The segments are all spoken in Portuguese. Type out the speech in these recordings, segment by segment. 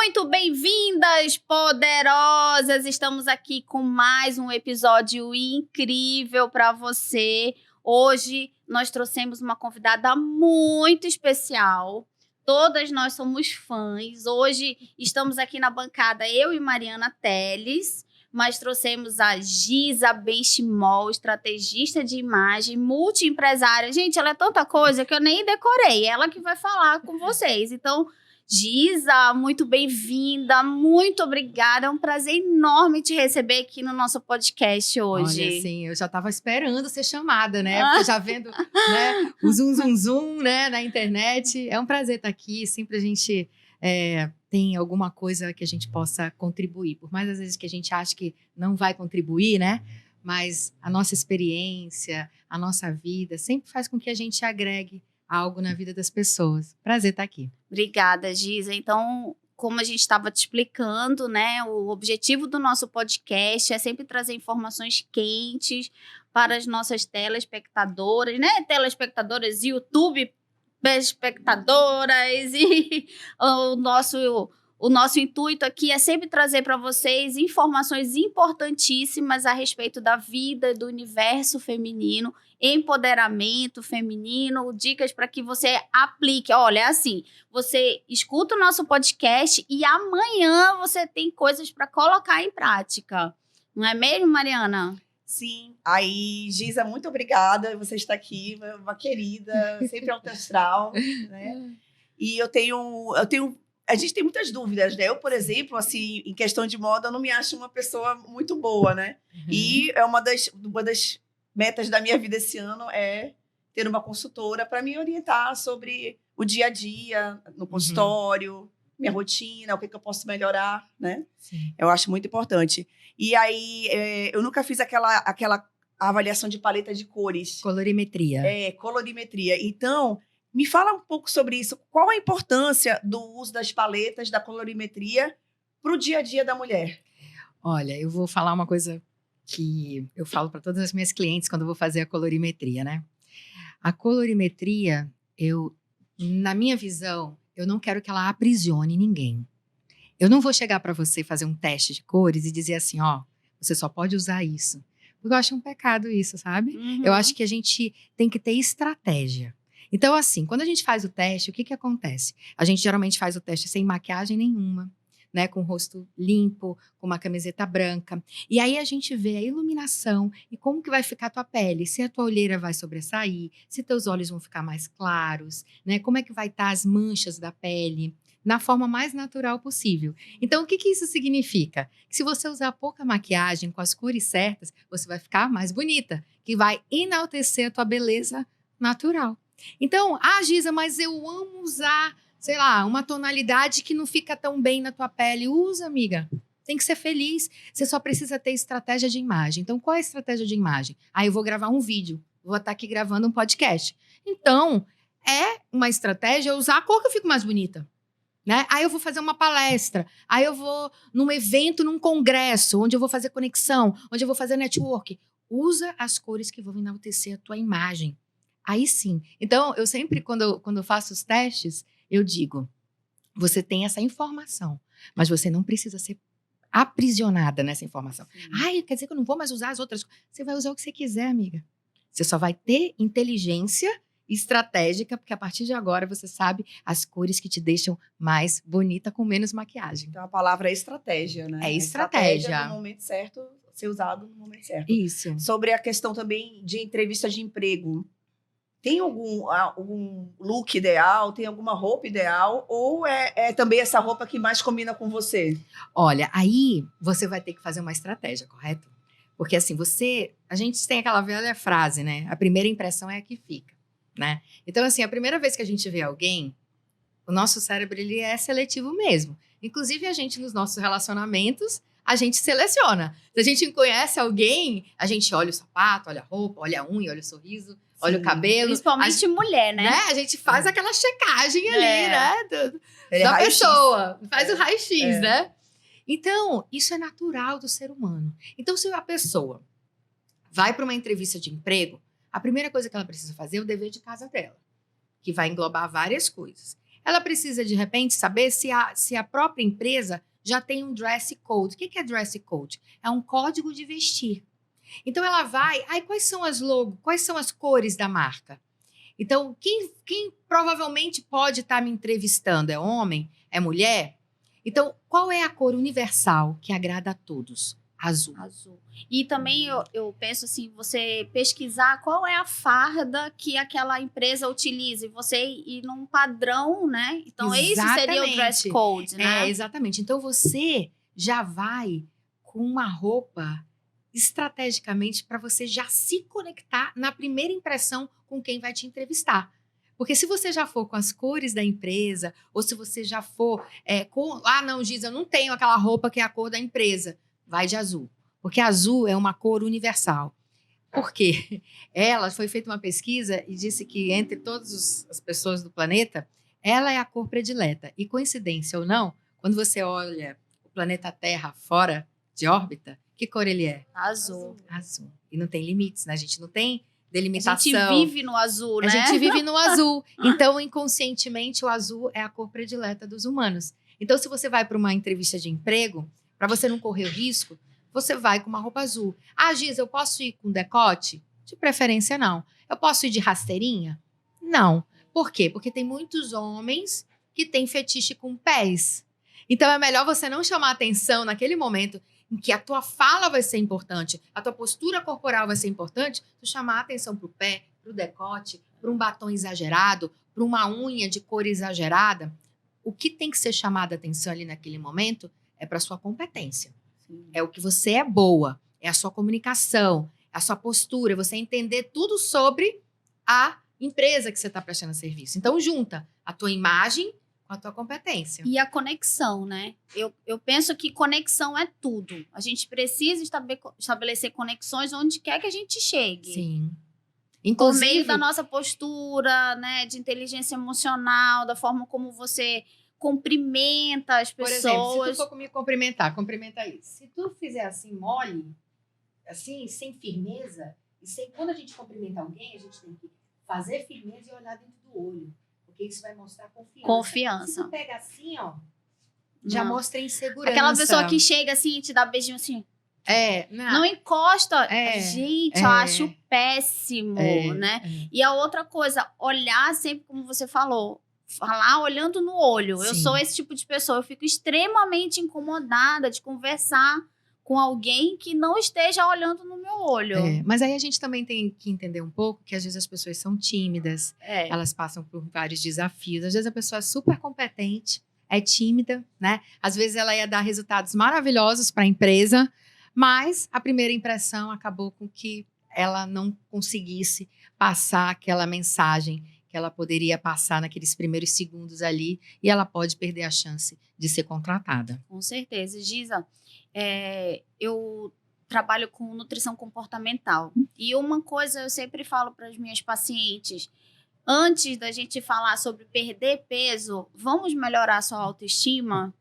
Muito bem-vindas, poderosas! Estamos aqui com mais um episódio incrível para você. Hoje nós trouxemos uma convidada muito especial. Todas nós somos fãs. Hoje estamos aqui na bancada, eu e Mariana Teles, mas trouxemos a Giza Benchimol, estrategista de imagem, multiempresária. Gente, ela é tanta coisa que eu nem decorei. Ela que vai falar com vocês. Então, Giza, muito bem-vinda, muito obrigada. É um prazer enorme te receber aqui no nosso podcast hoje. Olha, assim, eu já estava esperando ser chamada, né? Porque já vendo né, o zum, né, na internet. É um prazer estar aqui, sempre a gente tem alguma coisa que a gente possa contribuir. Por mais às vezes que a gente acha que não vai contribuir, né? Mas a nossa experiência, a nossa vida, sempre faz com que a gente agregue algo na vida das pessoas. Prazer estar aqui. Obrigada, Giza. Então, como a gente estava te explicando, né, o objetivo do nosso podcast é sempre trazer informações quentes para as nossas telespectadoras, né, telespectadoras, YouTube espectadoras, e o nosso intuito aqui é sempre trazer para vocês informações importantíssimas a respeito da vida, do universo feminino, empoderamento feminino, dicas para que você aplique. Olha, é assim, você escuta o nosso podcast e amanhã você tem coisas para colocar em prática. Não é mesmo, Mariana? Sim. Aí, Giza, muito obrigada. Você está aqui, uma querida, sempre alto astral, né? E eu tenho... A gente tem muitas dúvidas, né? Eu, por exemplo, assim, em questão de moda, eu não me acho uma pessoa muito boa, né? E é uma das metas da minha vida esse ano é ter uma consultora para me orientar sobre o dia a dia no consultório, minha rotina, o que eu posso melhorar, né? Sim. Eu acho muito importante. E aí, eu nunca fiz aquela avaliação de paleta de cores. Colorimetria. Colorimetria. Então, me fala um pouco sobre isso. Qual a importância do uso das paletas, da colorimetria, para o dia a dia da mulher? Olha, eu vou falar uma coisa que eu falo para todas as minhas clientes quando eu vou fazer a colorimetria, né? A colorimetria, na minha visão, eu não quero que ela aprisione ninguém. Eu não vou chegar para você fazer um teste de cores e dizer assim, ó, você só pode usar isso. Porque eu acho um pecado isso, sabe? Eu acho que a gente tem que ter estratégia. Então, assim, quando a gente faz o teste, o que acontece? A gente geralmente faz o teste sem maquiagem nenhuma, né? Com o rosto limpo, com uma camiseta branca. E aí a gente vê a iluminação e como que vai ficar a tua pele. Se a tua olheira vai sobressair, se teus olhos vão ficar mais claros, né? Como é que vai estar as manchas da pele, na forma mais natural possível. Então, o que isso significa? Que se você usar pouca maquiagem com as cores certas, você vai ficar mais bonita, que vai enaltecer a tua beleza natural. Então, Giza, mas eu amo usar, sei lá, uma tonalidade que não fica tão bem na tua pele. Usa, amiga. Tem que ser feliz. Você só precisa ter estratégia de imagem. Então, qual é a estratégia de imagem? Eu vou gravar um vídeo. Vou estar aqui gravando um podcast. Então, é uma estratégia usar a cor que eu fico mais bonita. Né? Aí eu vou fazer uma palestra, aí eu vou num evento, num congresso, onde eu vou fazer conexão, onde eu vou fazer network. Usa as cores que vão enaltecer a tua imagem. Aí sim. Então, eu sempre, quando eu faço os testes, eu digo, você tem essa informação, mas você não precisa ser aprisionada nessa informação. Quer dizer que eu não vou mais usar as outras coisas. Você vai usar o que você quiser, amiga. Você só vai ter inteligência estratégica, porque a partir de agora você sabe as cores que te deixam mais bonita com menos maquiagem. Então a palavra é estratégia, né? É estratégia. No momento certo, ser usado no momento certo. Isso. Sobre a questão também de entrevista de emprego, tem algum look ideal? Tem alguma roupa ideal? Ou é também essa roupa que mais combina com você? Olha, aí você vai ter que fazer uma estratégia, correto? Porque assim, a gente tem aquela velha frase, né? A primeira impressão é a que fica. Né? Então, assim, a primeira vez que a gente vê alguém, o nosso cérebro ele é seletivo mesmo. Inclusive, a gente, nos nossos relacionamentos, a gente seleciona. Se a gente conhece alguém, a gente olha o sapato, olha a roupa, olha a unha, olha o sorriso, olha o cabelo. Principalmente mulher, né? A gente faz aquela checagem ali, né? Da raio-x. Pessoa. Faz o raio-x, né? Então, isso é natural do ser humano. Então, se a pessoa vai para uma entrevista de emprego, a primeira coisa que ela precisa fazer é o dever de casa dela, que vai englobar várias coisas. Ela precisa, de repente, saber se a própria empresa já tem um dress code. O que é dress code? É um código de vestir. Então, ela vai... quais são as logos? Quais são as cores da marca? Então, quem provavelmente pode estar me entrevistando? É homem? É mulher? Então, qual é a cor universal que agrada a todos? Azul. Azul. E também eu penso assim, você pesquisar qual é a farda que aquela empresa utiliza e você ir num padrão, né? Então, esse seria o dress code, né? Exatamente. Então, você já vai com uma roupa estrategicamente para você já se conectar na primeira impressão com quem vai te entrevistar. Porque se você já for com as cores da empresa, ou se você já for com... não, Giza, eu não tenho aquela roupa que é a cor da empresa. Vai de azul. Porque azul é uma cor universal. Por quê? Foi feita uma pesquisa e disse que entre todas as pessoas do planeta, ela é a cor predileta. E coincidência ou não, quando você olha o planeta Terra fora de órbita, que cor ele é? Azul. Azul. E não tem limites, né? A gente não tem delimitação. A gente vive no azul, né? A gente vive no azul. Então, inconscientemente, o azul é a cor predileta dos humanos. Então, se você vai para uma entrevista de emprego, para você não correr o risco, você vai com uma roupa azul. Giza, eu posso ir com decote? De preferência, não. Eu posso ir de rasteirinha? Não. Por quê? Porque tem muitos homens que têm fetiche com pés. Então, é melhor você não chamar atenção naquele momento em que a tua fala vai ser importante, a tua postura corporal vai ser importante, tu chamar atenção para o pé, para o decote, para um batom exagerado, para uma unha de cor exagerada. O que tem que ser chamado a atenção ali naquele momento é para a sua competência. Sim. É o que você é boa, é a sua comunicação, a sua postura, você entender tudo sobre a empresa que você está prestando serviço. Então, junta a tua imagem com a tua competência. E a conexão, né? Eu penso que conexão é tudo. A gente precisa estabelecer conexões onde quer que a gente chegue. Sim. Por meio da nossa postura, né? De inteligência emocional, da forma como você cumprimenta as pessoas. Por exemplo, se tu for me cumprimenta aí. Se tu fizer assim, mole, assim, sem firmeza, quando a gente cumprimenta alguém, a gente tem que fazer firmeza e olhar dentro do olho. Porque isso vai mostrar confiança. Se tu pega assim, ó, já mostra insegurança. Aquela pessoa que chega assim e te dá beijinho assim. Não encosta. Gente, eu acho péssimo, né? E a outra coisa, olhar sempre, como você falou, falar olhando no olho. Sim. Eu sou esse tipo de pessoa. Eu fico extremamente incomodada de conversar com alguém que não esteja olhando no meu olho. Mas aí a gente também tem que entender um pouco que às vezes as pessoas são tímidas, elas passam por vários desafios. Às vezes a pessoa é super competente, é tímida, né? Às vezes ela ia dar resultados maravilhosos para a empresa, mas a primeira impressão acabou com que ela não conseguisse passar aquela mensagem que ela poderia passar naqueles primeiros segundos ali, e ela pode perder a chance de ser contratada. Com certeza. Giza, eu trabalho com nutrição comportamental. E uma coisa eu sempre falo para as minhas pacientes, antes da gente falar sobre perder peso, vamos melhorar a sua autoestima?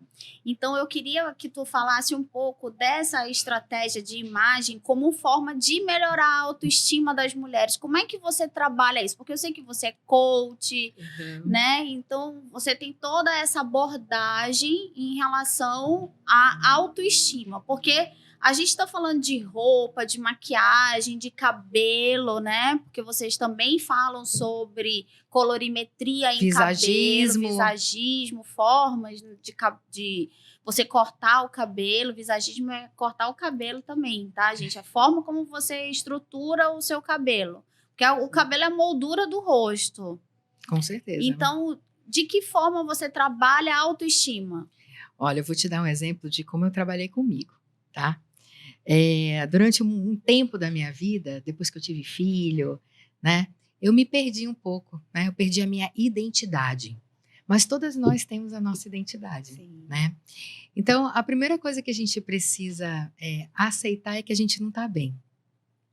Então, eu queria que tu falasse um pouco dessa estratégia de imagem como forma de melhorar a autoestima das mulheres. Como é que você trabalha isso? Porque eu sei que você é coach, né? Então, você tem toda essa abordagem em relação à autoestima. Porque a gente está falando de roupa, de maquiagem, de cabelo, né? Porque vocês também falam sobre colorimetria em cabelo, visagismo, formas de você cortar o cabelo. Visagismo é cortar o cabelo também, tá, gente? A forma como você estrutura o seu cabelo. Porque o cabelo é a moldura do rosto. Com certeza. Então, de que forma você trabalha a autoestima? Olha, eu vou te dar um exemplo de como eu trabalhei comigo, tá? Durante um tempo da minha vida, depois que eu tive filho, né, eu me perdi um pouco, né? Eu perdi a minha identidade. Mas todas nós temos a nossa identidade, né? Então, a primeira coisa que a gente precisa aceitar é que a gente não tá bem,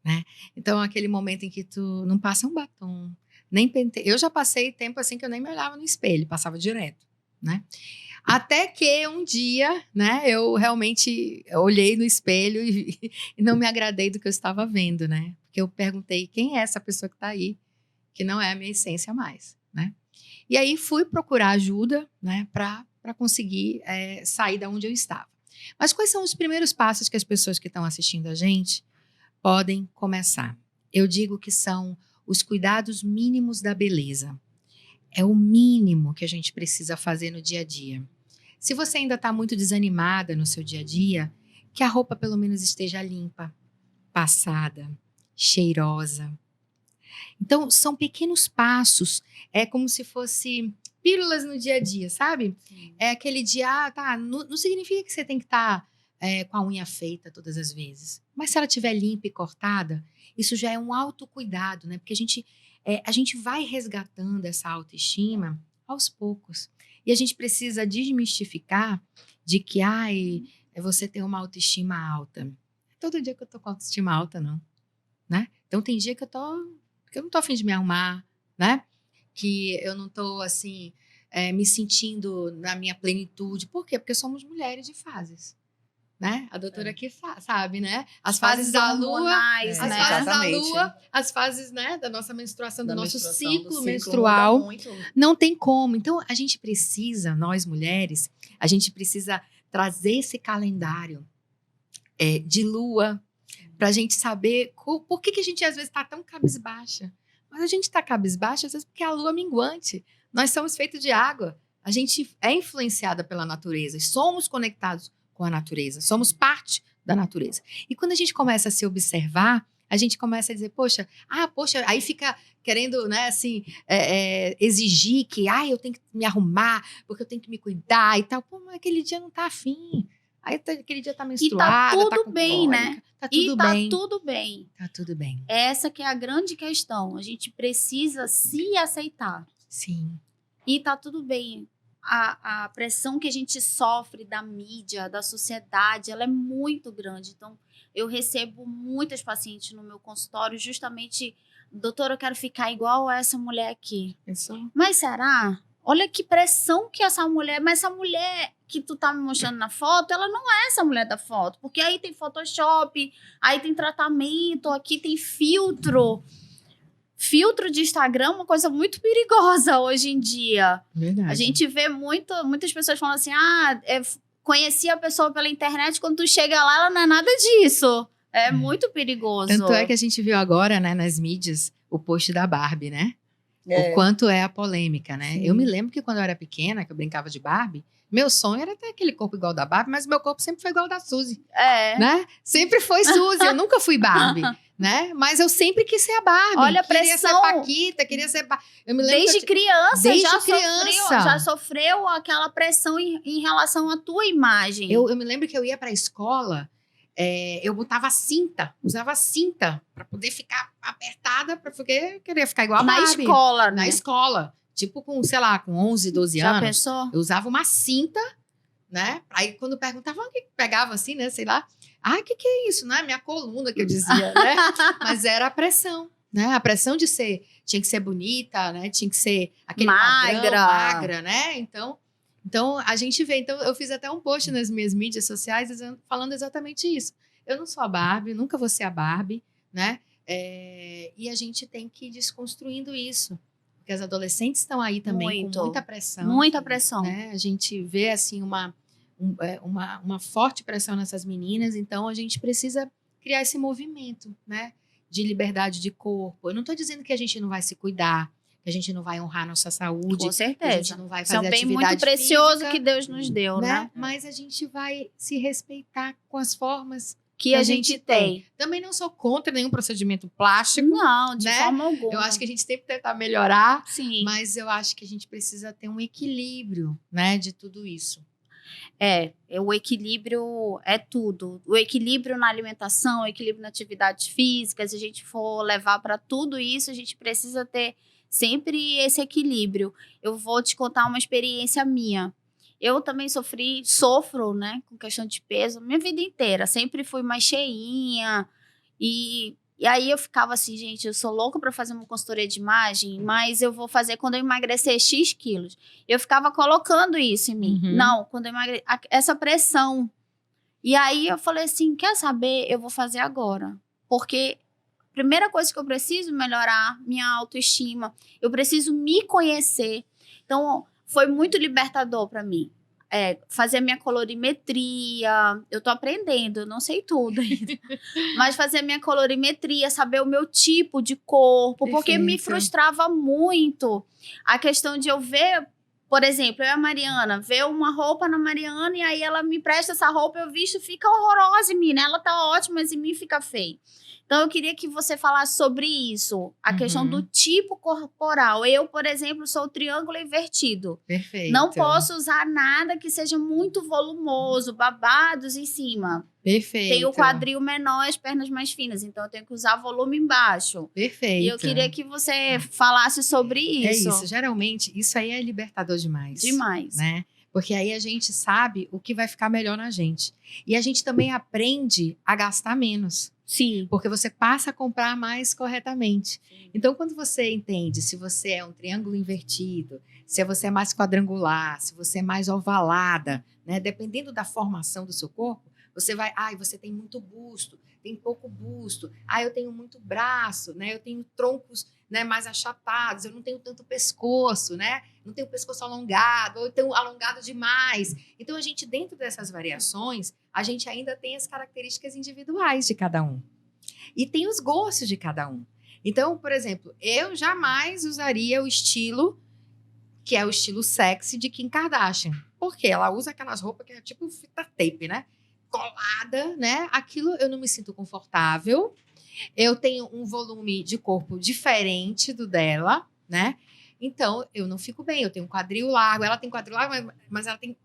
né? Então, aquele momento em que tu não passa um batom, nem penteia. Eu já passei tempo assim que eu nem me olhava no espelho, passava direto, né? Até que um dia, né, eu realmente olhei no espelho e não me agradei do que eu estava vendo, né? Porque eu perguntei, quem é essa pessoa que está aí, que não é a minha essência mais, né? E aí fui procurar ajuda, né, para conseguir sair da onde eu estava. Mas quais são os primeiros passos que as pessoas que estão assistindo a gente podem começar? Eu digo que são os cuidados mínimos da beleza. É o mínimo que a gente precisa fazer no dia a dia. Se você ainda está muito desanimada no seu dia a dia, que a roupa pelo menos esteja limpa, passada, cheirosa. Então, são pequenos passos, é como se fosse pílulas no dia a dia, sabe? Sim. É aquele dia, não significa que você tem que estar com a unha feita todas as vezes. Mas se ela estiver limpa e cortada, isso já é um autocuidado, né? Porque a gente vai resgatando essa autoestima aos poucos. E a gente precisa desmistificar de que, você tem uma autoestima alta. Todo dia que eu tô com autoestima alta, não. Né? Então, tem dia que eu não tô a fim de me arrumar, né? Que eu não tô, assim, me sentindo na minha plenitude. Por quê? Porque somos mulheres de fases, né? A doutora aqui sabe, né? As fases da lua, hormonais, as né? fases da Exatamente. lua, as fases, né, da nossa menstruação, do Da nosso menstruação, ciclo do ciclo menstrual. muda muito. Não tem como. Então, a gente precisa, nós mulheres, a gente precisa trazer esse calendário de lua, pra gente saber por que a gente às vezes tá tão cabisbaixa. Mas a gente tá cabisbaixa às vezes porque a lua é minguante. Nós somos feitos de água. A gente é influenciada pela natureza e somos conectados com a natureza. Somos parte da natureza. E quando a gente começa a se observar, a gente começa a dizer, poxa, aí fica querendo, né, assim, exigir que, eu tenho que me arrumar, porque eu tenho que me cuidar e tal. Pô, mas aquele dia não tá afim. Aí aquele dia tá menstruada, E tá tudo com bem, cólica, né? Tá tudo E tá bem. tudo bem. Tá tudo bem. Essa que é a grande questão. A gente precisa se aceitar. Sim. E tá tudo bem. A pressão que a gente sofre da mídia, da sociedade, ela é muito grande. Então, eu recebo muitas pacientes no meu consultório justamente, doutora, eu quero ficar igual a essa mulher aqui. Isso. Mas será? Olha que pressão que essa mulher... Mas essa mulher que tu tá me mostrando na foto, ela não é essa mulher da foto. Porque aí tem Photoshop, aí tem tratamento, aqui tem filtro. Filtro de Instagram é uma coisa muito perigosa hoje em dia. Verdade. A gente vê muitas pessoas falando assim, conheci a pessoa pela internet, quando tu chega lá, ela não é nada disso. É muito perigoso. Tanto é que a gente viu agora, né, nas mídias, o post da Barbie, né? O quanto é a polêmica, né? Sim. Eu me lembro que quando eu era pequena, que eu brincava de Barbie, meu sonho era ter aquele corpo igual da Barbie, mas meu corpo sempre foi igual da Suzy, né? Sempre foi Suzy, eu nunca fui Barbie, né? Mas eu sempre quis ser a Barbie. Olha a queria pressão. ser Paquita, queria ser... Eu me lembro Desde criança, Desde criança já sofreu aquela pressão em relação à tua imagem. Eu me lembro que eu ia pra escola, eu botava cinta, usava cinta pra poder ficar apertada, porque eu queria ficar igual a Na Barbie. escola, né? Na escola. Tipo com, sei lá, com 11, 12 Já anos. pensou? Eu usava uma cinta, né? Aí quando perguntavam o que pegava assim, né? Sei lá. Que é isso? Não é minha coluna que eu dizia, né? Mas era a pressão, né? A pressão de tinha que ser bonita, né? Tinha que ser aquele padrão, magra, né? Então a gente vê. Então eu fiz até um post nas minhas mídias sociais falando exatamente isso. Eu não sou a Barbie, nunca vou ser a Barbie, né? E a gente tem que ir desconstruindo isso. Porque as adolescentes estão aí também com muita pressão. Muita pressão. Né? A gente vê, assim, uma forte pressão nessas meninas. Então, a gente precisa criar esse movimento, né? De liberdade de corpo. Eu não estou dizendo que a gente não vai se cuidar, que a gente não vai honrar nossa saúde. Com certeza. Que a gente não vai Isso é fazer um bem atividade muito precioso física, que Deus nos deu, né? Mas a gente vai se respeitar com as formas Que a gente tem. Também não sou contra nenhum procedimento plástico. Não, de né? forma alguma. Eu acho que a gente tem que tentar melhorar. Sim. Mas eu acho que a gente precisa ter um equilíbrio, né, de tudo isso. O equilíbrio é tudo. O equilíbrio na alimentação, o equilíbrio na atividade física. Se a gente for levar para tudo isso, a gente precisa ter sempre esse equilíbrio. Eu vou te contar uma experiência minha. Eu também sofro, né, com questão de peso, minha vida inteira. Sempre fui mais cheinha. E aí eu ficava assim, gente, eu sou louca para fazer uma consultoria de imagem, mas eu vou fazer quando eu emagrecer X quilos. Eu ficava colocando isso em mim. Uhum. Não, quando eu emagrecer, essa pressão. E aí eu falei assim, quer saber? Eu vou fazer agora. Porque a primeira coisa que eu preciso melhorar minha autoestima. Eu preciso me conhecer. Então, foi muito libertador para mim. Fazer minha colorimetria, eu tô aprendendo, eu não sei tudo ainda. Mas fazer minha colorimetria, saber o meu tipo de corpo, porque me frustrava muito a questão de eu ver, por exemplo, eu e a Mariana, ver uma roupa na Mariana e aí ela me presta essa roupa, eu visto, fica horrorosa em mim, né? Ela tá ótima, mas em mim fica feio. Então, eu queria que você falasse sobre isso, a questão do tipo corporal. Eu, por exemplo, sou o triângulo invertido. Perfeito. Não posso usar nada que seja muito volumoso, babados em cima. Perfeito. Tenho o quadril menor e as pernas mais finas, então eu tenho que usar volume embaixo. Perfeito. E eu queria que você falasse sobre isso. É isso, geralmente, isso aí é libertador demais. Demais. Né? Porque aí a gente sabe o que vai ficar melhor na gente. E a gente também aprende a gastar menos. Sim. Porque você passa a comprar mais corretamente. Sim. Então, quando você entende se você é um triângulo invertido, se você é mais quadrangular, se você é mais ovalada, né? Dependendo da formação do seu corpo, você vai... você tem muito busto, tem pouco busto. Eu tenho muito braço, né? Eu tenho troncos, né, mais achatados, eu não tenho tanto pescoço, né? Não tenho pescoço alongado, ou eu tenho alongado demais. Então, a gente, dentro dessas variações, a gente ainda tem as características individuais de cada um. E tem os gostos de cada um. Então, por exemplo, eu jamais usaria o estilo, que é o estilo sexy de Kim Kardashian. Porque ela usa aquelas roupas que é tipo fita tape, né? Colada, né? Aquilo eu não me sinto confortável. Eu tenho um volume de corpo diferente do dela, né? Então, eu não fico bem. Eu tenho um quadril largo. Ela tem quadril largo, mas ela tem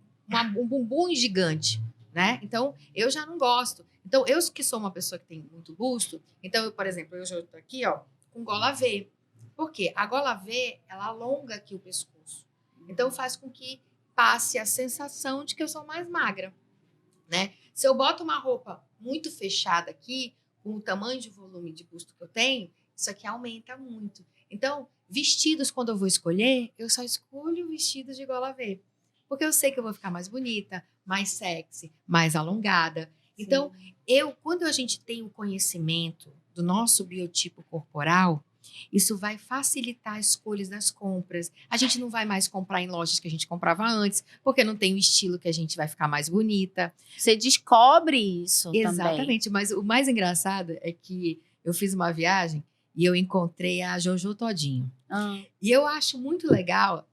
um bumbum gigante, né? Então, eu já não gosto. Então, eu que sou uma pessoa que tem muito busto, então, por exemplo, eu já estou aqui, ó, com gola V. Por quê? A gola V, ela alonga aqui o pescoço. Então, faz com que passe a sensação de que eu sou mais magra, né? Se eu boto uma roupa muito fechada aqui, com o tamanho de volume de busto que eu tenho, isso aqui aumenta muito. Então, vestidos, quando eu vou escolher, eu só escolho vestidos de gola V. Porque eu sei que eu vou ficar mais bonita, mais sexy, mais alongada. Sim. Então, quando a gente tem o conhecimento do nosso biotipo corporal, isso vai facilitar as escolhas das compras. A gente não vai mais comprar em lojas que a gente comprava antes, porque não tem o estilo que a gente vai ficar mais bonita. Você descobre isso também. Exatamente, mas o mais engraçado é que eu fiz uma viagem e eu encontrei a Jojo Todinho. E eu acho muito legal,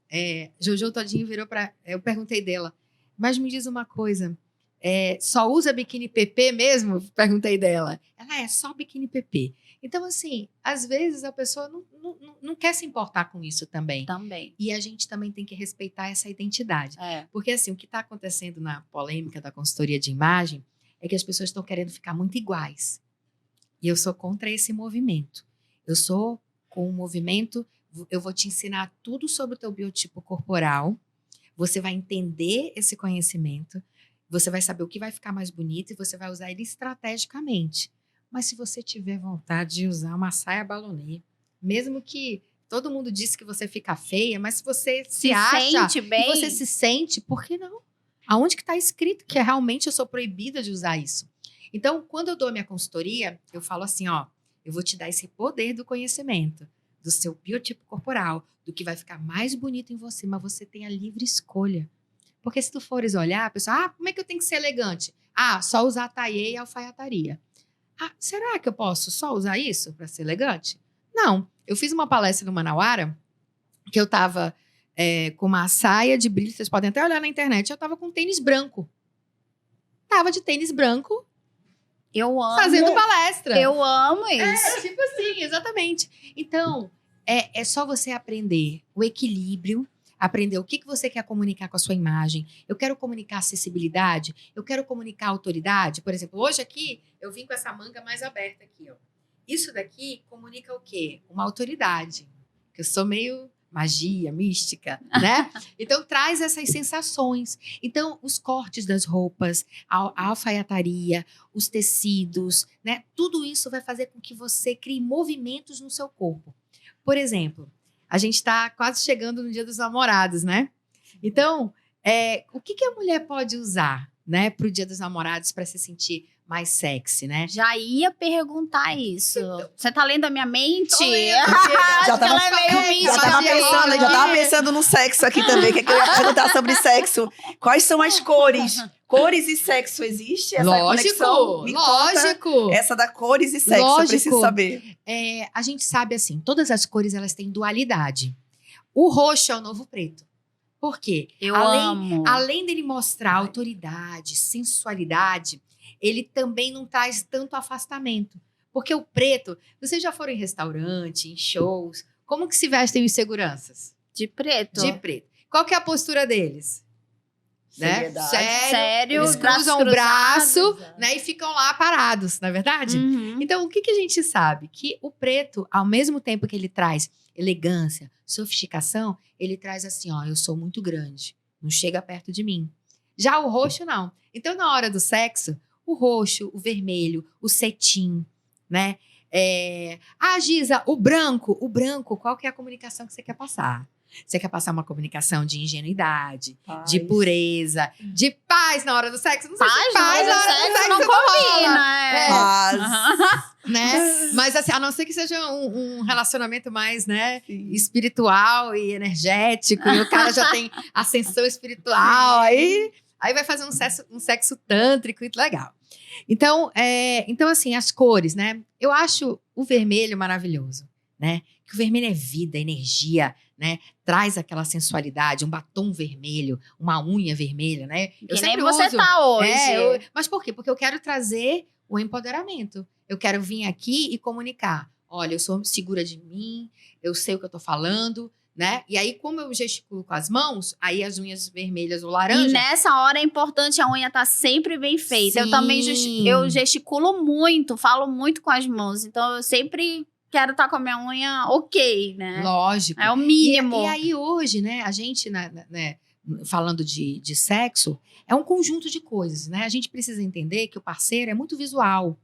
Jojo Todinho virou para... Eu perguntei dela, mas me diz uma coisa, só usa biquíni PP mesmo? Perguntei dela. Ela só biquíni PP. Então, assim, às vezes a pessoa não quer se importar com isso também. Também. E a gente também tem que respeitar essa identidade. Porque, assim, o que está acontecendo na polêmica da consultoria de imagem é que as pessoas estão querendo ficar muito iguais. E eu sou contra esse movimento. Eu sou com o movimento, eu vou te ensinar tudo sobre o teu biotipo corporal, você vai entender esse conhecimento, você vai saber o que vai ficar mais bonito e você vai usar ele estrategicamente. Mas se você tiver vontade de usar uma saia balonê, mesmo que todo mundo disse que você fica feia, mas se você se acha sente bem, e você se sente, por que não? Aonde que está escrito que realmente eu sou proibida de usar isso? Então, quando eu dou minha consultoria, eu falo assim, ó, eu vou te dar esse poder do conhecimento, do seu biotipo corporal, do que vai ficar mais bonito em você, mas você tem a livre escolha. Porque se tu fores olhar, a pessoa, como é que eu tenho que ser elegante? Só usar taillé e alfaiataria. Será que eu posso só usar isso para ser elegante? Não. Eu fiz uma palestra no Manauara, que eu tava com uma saia de brilho, vocês podem até olhar na internet, eu tava com tênis branco. Tava de tênis branco. Eu amo. Fazendo palestra. Eu amo isso. Tipo assim, exatamente. Então, é só você aprender o equilíbrio, aprender o que você quer comunicar com a sua imagem. Eu quero comunicar acessibilidade, eu quero comunicar autoridade. Por exemplo, hoje aqui, eu vim com essa manga mais aberta aqui, ó. Isso daqui comunica o quê? Uma autoridade. Que eu sou meio magia, mística, né? Então, traz essas sensações. Então, os cortes das roupas, a alfaiataria, os tecidos, né? Tudo isso vai fazer com que você crie movimentos no seu corpo. Por exemplo, a gente está quase chegando no Dia dos Namorados, né? Então, o que a mulher pode usar, né, para o Dia dos Namorados para se sentir mais sexy, né? Já ia perguntar isso. Você tá lendo a minha mente? Tô lendo, Acho já que tava- ela é meio mística. já tava pensando no sexo aqui também, que eu ia perguntar sobre sexo. Quais são as cores? Cores e sexo, existe essa conexão? Me conta Lógico. essa da cores e sexo, eu preciso Lógico. saber. A gente sabe assim, todas as cores elas têm dualidade. O roxo é o novo preto. Por quê? Eu amo. Além dele mostrar autoridade, sensualidade, ele também não traz tanto afastamento. Porque o preto, vocês já foram em restaurante, em shows, como que se vestem os seguranças? De preto. De preto. Qual que é a postura deles? Né? Seriedade. Sério, Eles braços cruzam o braço, cruzados. né, e ficam lá parados, não é verdade? Uhum. Então, o que a gente sabe? Que o preto, ao mesmo tempo que ele traz elegância, sofisticação, ele traz assim, ó, eu sou muito grande, não chega perto de mim. Já o roxo, não. Então, na hora do sexo, o roxo, o vermelho, o cetim, né? Giza, o branco, qual que é a comunicação que você quer passar? Você quer passar uma comunicação de ingenuidade, de pureza, de paz na hora do sexo? Não sei se paz na hora do sexo não rola, combina. né? Mas assim, a não ser que seja um relacionamento mais, né, espiritual e energético, e o cara já tem ascensão espiritual, aí vai fazer um sexo tântrico e legal. Então, assim, as cores, né? Eu acho o vermelho maravilhoso, né? Que o vermelho é vida, energia, né? Traz aquela sensualidade, um batom vermelho, uma unha vermelha, né? Que nem você tá hoje. Mas por quê? Porque eu quero trazer o empoderamento. Eu quero vir aqui e comunicar. Olha, eu sou segura de mim, eu sei o que eu tô falando, né? E aí, como eu gesticulo com as mãos, aí as unhas vermelhas ou laranja... E nessa hora é importante a unha estar sempre bem feita. Sim. Eu também gesticulo muito, falo muito com as mãos. Então, eu sempre quero estar com a minha unha ok, né? Lógico. É o mínimo. E aí, hoje, né, a gente, né, falando de sexo, é um conjunto de coisas, né? A gente precisa entender que o parceiro é muito visual,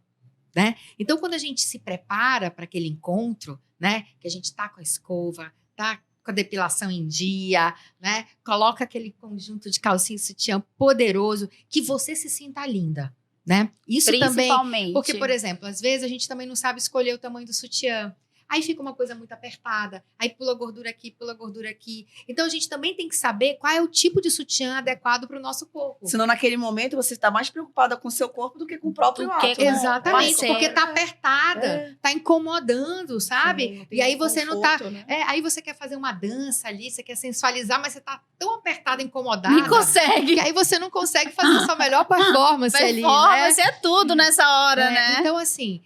né? Então, quando a gente se prepara para aquele encontro, né, que a gente tá com a escova, tá com a depilação em dia, né? Coloca aquele conjunto de calcinha e sutiã poderoso, que você se sinta linda, né? Isso também, porque, por exemplo, às vezes a gente também não sabe escolher o tamanho do sutiã. Aí fica uma coisa muito apertada, aí pula gordura aqui, pula gordura aqui. Então, a gente também tem que saber qual é o tipo de sutiã adequado para o nosso corpo. Senão, naquele momento, você está mais preocupada com o seu corpo do que com o próprio ato. Né? Exatamente, porque tá apertada, tá incomodando, sabe? Sim, e aí você conforto, não tá... né? Aí você quer fazer uma dança ali, você quer sensualizar, mas você tá tão apertada, incomodada. Nem consegue. Que aí você não consegue fazer a sua melhor performance ali, né? Performance é tudo nessa hora, né? Então, assim...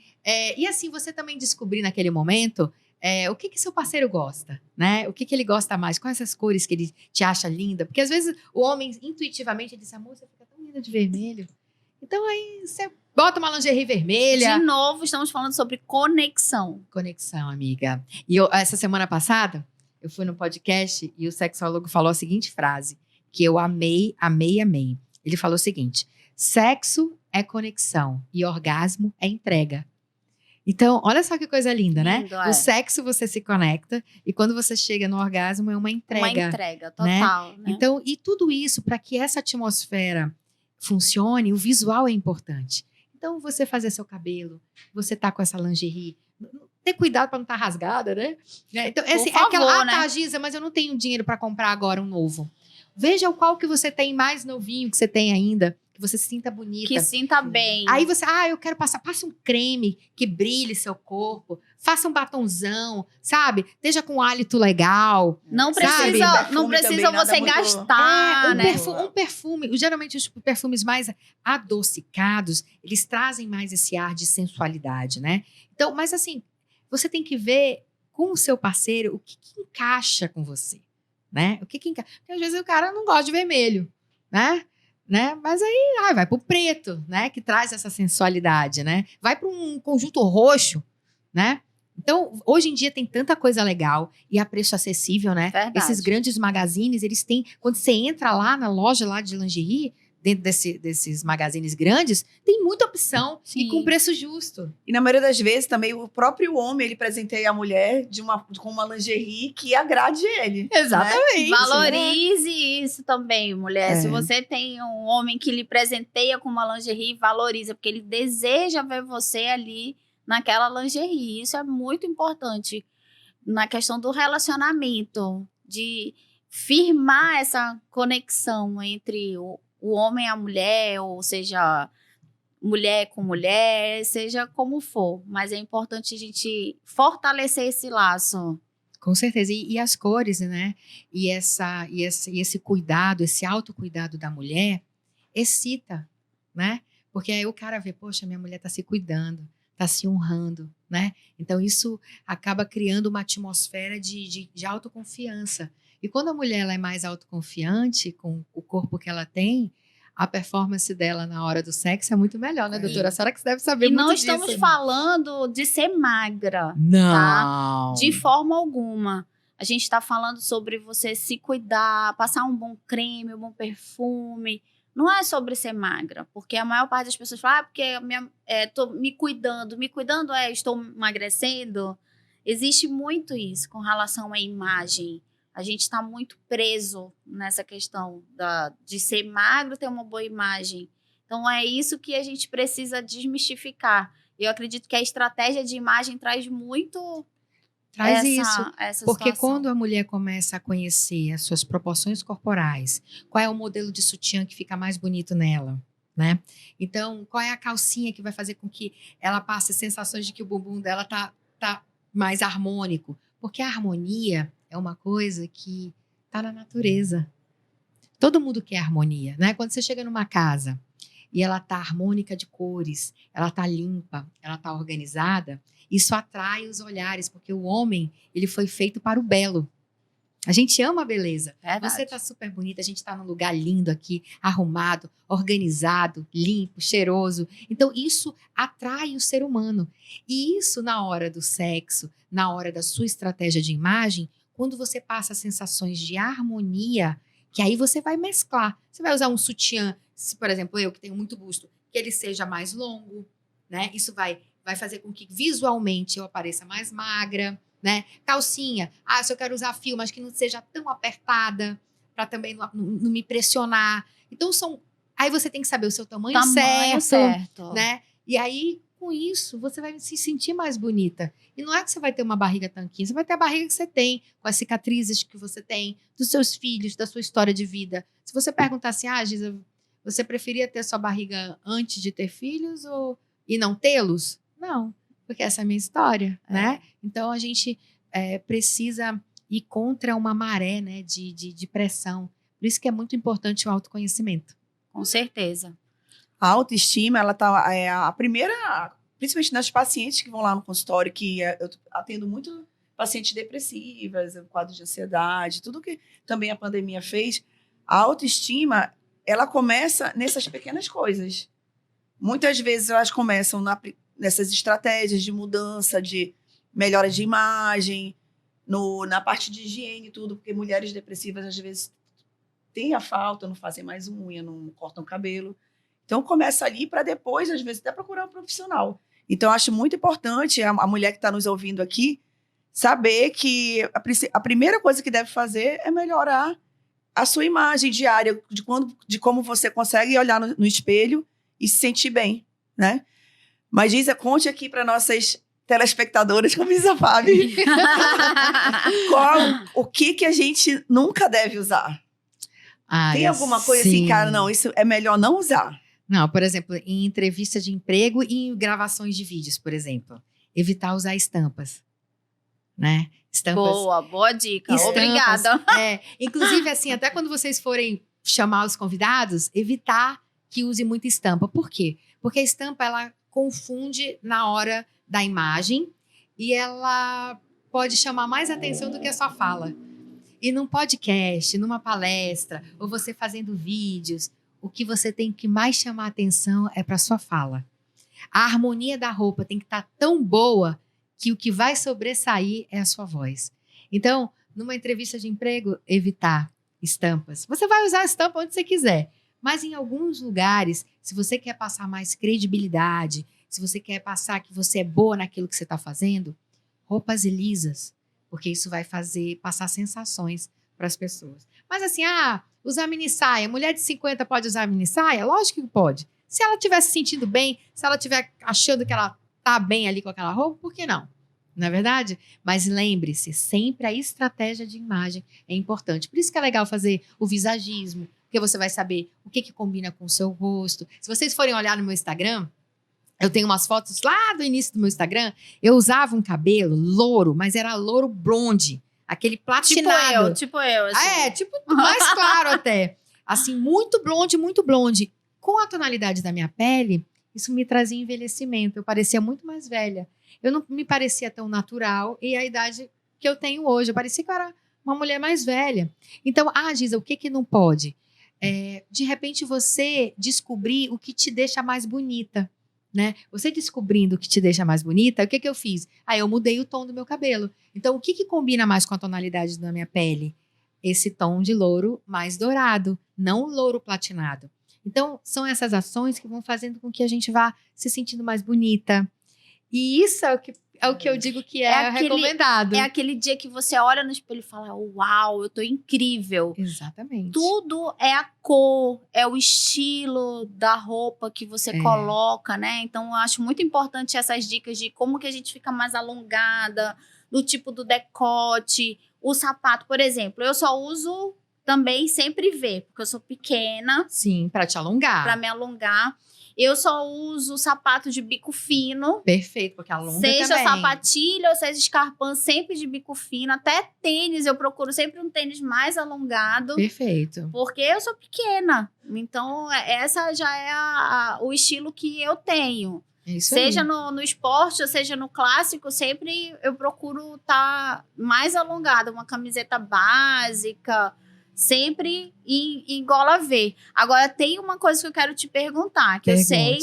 e assim, você também descobrir naquele momento o que seu parceiro gosta, né? O que ele gosta mais, quais essas cores que ele te acha linda. Porque às vezes o homem, intuitivamente, ele diz, amor, você fica tão linda de vermelho. Então aí você bota uma lingerie vermelha. De novo, estamos falando sobre conexão. Conexão, amiga. E essa semana passada, eu fui no podcast e o sexólogo falou a seguinte frase, que eu amei, amei, amei. Ele falou o seguinte, sexo é conexão e orgasmo é entrega. Então, olha só que coisa linda, né? Lindo, O sexo você se conecta e quando você chega no orgasmo é uma entrega. Uma entrega total, né? Então, e tudo isso para que essa atmosfera funcione, o visual é importante. Então, você fazer seu cabelo, você tá com essa lingerie, ter cuidado para não estar rasgada, né? Então, Por favor, aquela, né? tá, Giza, mas eu não tenho dinheiro para comprar agora um novo. Veja qual que você tem mais novinho que você tem ainda, que você se sinta bonita. Que sinta bem. Aí você, eu quero passar um creme que brilhe seu corpo, faça um batonzão, sabe? Esteja com um hálito legal. Não sabe? não precisa você gastar, né? Um perfume, geralmente os perfumes mais adocicados, eles trazem mais esse ar de sensualidade, né? Então, mas assim, você tem que ver com o seu parceiro o que encaixa com você, né? O que encaixa. Porque às vezes o cara não gosta de vermelho, né? Mas aí vai pro preto, né? Que traz essa sensualidade, né? Vai para um conjunto roxo, né? Então, hoje em dia tem tanta coisa legal e a preço acessível, né? Verdade. Esses grandes magazines, eles têm... Quando você entra lá na loja lá de lingerie, dentro desses magazines grandes, tem muita opção Sim. e com preço justo. E na maioria das vezes também o próprio homem, ele presenteia a mulher com uma lingerie que agrade ele. Exatamente. Valorize isso também, mulher. É. Se você tem um homem que lhe presenteia com uma lingerie, valoriza, porque ele deseja ver você ali naquela lingerie. Isso é muito importante na questão do relacionamento, de firmar essa conexão entre o homem e a mulher, ou seja, mulher com mulher, seja como for. Mas é importante a gente fortalecer esse laço. Com certeza. E as cores, né? E esse cuidado, esse autocuidado da mulher excita, né? Porque aí o cara vê, poxa, minha mulher está se cuidando, está se honrando, né? Então isso acaba criando uma atmosfera de autoconfiança. E quando a mulher ela é mais autoconfiante com o corpo que ela tem, a performance dela na hora do sexo é muito melhor, né, doutora? A senhora que deve saber E muito não disso. estamos falando de ser magra. Não. De forma alguma. A gente está falando sobre você se cuidar, passar um bom creme, um bom perfume. Não é sobre ser magra, porque a maior parte das pessoas fala, porque estou me cuidando. Me cuidando estou emagrecendo. Existe muito isso com relação à imagem. A gente está muito preso nessa questão de ser magro, ter uma boa imagem. Então, é isso que a gente precisa desmistificar. Eu acredito que a estratégia de imagem traz muito essa porque situação. quando a mulher começa a conhecer as suas proporções corporais, qual é o modelo de sutiã que fica mais bonito nela, né? Então, qual é a calcinha que vai fazer com que ela passe sensações de que o bumbum dela tá mais harmônico? Porque a harmonia é uma coisa que tá na natureza. Todo mundo quer harmonia, né? Quando você chega numa casa e ela tá harmônica de cores, ela tá limpa, ela tá organizada, isso atrai os olhares, porque o homem, ele foi feito para o belo. A gente ama a beleza. Verdade. Você tá super bonita, a gente tá num lugar lindo aqui, arrumado, organizado, limpo, cheiroso. Então, isso atrai o ser humano. E isso, na hora do sexo, na hora da sua estratégia de imagem, quando você passa sensações de harmonia, que aí você vai mesclar. Você vai usar um sutiã, se, por exemplo, eu que tenho muito busto, que ele seja mais longo, né? Isso vai fazer com que visualmente eu apareça mais magra, né? Calcinha, se eu quero usar fio, mas que não seja tão apertada, para também não me pressionar. Então, aí você tem que saber o seu tamanho certo, né? E aí, com isso, você vai se sentir mais bonita. E não é que você vai ter uma barriga tanquinha, você vai ter a barriga que você tem, com as cicatrizes que você tem, dos seus filhos, da sua história de vida. Se você perguntar assim, Giza, você preferia ter sua barriga antes de ter filhos e não tê-los? Não, porque essa é a minha história, né? Então, a gente precisa ir contra uma maré, né, de pressão. Por isso que é muito importante o autoconhecimento. Com certeza. A autoestima, ela tá a primeira, principalmente nas pacientes que vão lá no consultório, que eu atendo muito pacientes depressivas, quadro de ansiedade, tudo que também a pandemia fez. A autoestima, ela começa nessas pequenas coisas. Muitas vezes elas começam nessas estratégias de mudança, de melhora de imagem, na parte de higiene e tudo, porque mulheres depressivas às vezes têm a falta, não fazem mais unha, não cortam cabelo. Então, começa ali para depois, às vezes, até procurar um profissional. Então, eu acho muito importante a mulher que está nos ouvindo aqui saber que a primeira coisa que deve fazer é melhorar a sua imagem diária, de como você consegue olhar no espelho e se sentir bem, né? Mas, Giza, conte aqui para nossas telespectadoras, como diz a Fábio, o que a gente nunca deve usar. Tem alguma coisa assim, cara, não, isso é melhor não usar? Não, por exemplo, em entrevista de emprego e em gravações de vídeos, por exemplo. Evitar usar estampas, né? Boa dica. Estampas, obrigada. Inclusive, assim, até quando vocês forem chamar os convidados, evitar que use muita estampa. Por quê? Porque a estampa, ela confunde na hora da imagem e ela pode chamar mais atenção do que a sua fala. E num podcast, numa palestra, ou você fazendo vídeos, o que você tem que mais chamar atenção é para sua fala. A harmonia da roupa tem que estar tão boa que o que vai sobressair é a sua voz. Então, numa entrevista de emprego, evitar estampas. Você vai usar a estampa onde você quiser, Mas em alguns lugares, se você quer passar mais credibilidade, se você quer passar que você é boa naquilo que você está fazendo, roupas lisas, porque isso vai passar sensações para as pessoas. Mas assim, usar mini saia, mulher de 50 pode usar mini saia? Lógico que pode. Se ela estiver se sentindo bem, se ela estiver achando que ela tá bem ali com aquela roupa, por que não? Não é verdade? Mas lembre-se, sempre a estratégia de imagem é importante. Por isso que é legal fazer o visagismo, porque você vai saber o que combina com o seu rosto. Se vocês forem olhar no meu Instagram, eu tenho umas fotos lá do início do meu Instagram, eu usava um cabelo louro, mas era louro blonde, aquele platinado. Tipo eu. Assim. Tipo mais claro até. Assim, muito blonde, muito blonde. Com a tonalidade da minha pele, isso me trazia envelhecimento. Eu parecia muito mais velha. Eu não me parecia tão natural e a idade que eu tenho hoje. Eu parecia que eu era uma mulher mais velha. Então, Giza, o que não pode? De repente, você descobrir o que te deixa mais bonita, né? Você descobrindo o que te deixa mais bonita, o que eu fiz? Eu mudei o tom do meu cabelo. Então, o que combina mais com a tonalidade da minha pele? Esse tom de louro mais dourado, não louro platinado. Então, são essas ações que vão fazendo com que a gente vá se sentindo mais bonita. E isso é o que eu digo que é recomendado. É aquele dia que você olha no espelho e fala, uau, eu tô incrível. Exatamente. Tudo é a cor, é o estilo da roupa que você coloca, né? Então, eu acho muito importante essas dicas de como que a gente fica mais alongada, do tipo do decote, o sapato, por exemplo. Eu só uso também sempre V, porque eu sou pequena. Sim, para te alongar. Para me alongar. Eu só uso sapato de bico fino. Perfeito, porque alonga também. Seja sapatilha ou seja escarpão, sempre de bico fino. Até tênis, eu procuro sempre um tênis mais alongado. Perfeito. Porque eu sou pequena. Então, essa já é o estilo que eu tenho. Isso seja aí. No esporte, ou seja no clássico, sempre eu procuro estar mais alongada. Uma camiseta básica, sempre em gola V. Agora, tem uma coisa que eu quero te perguntar, que eu sei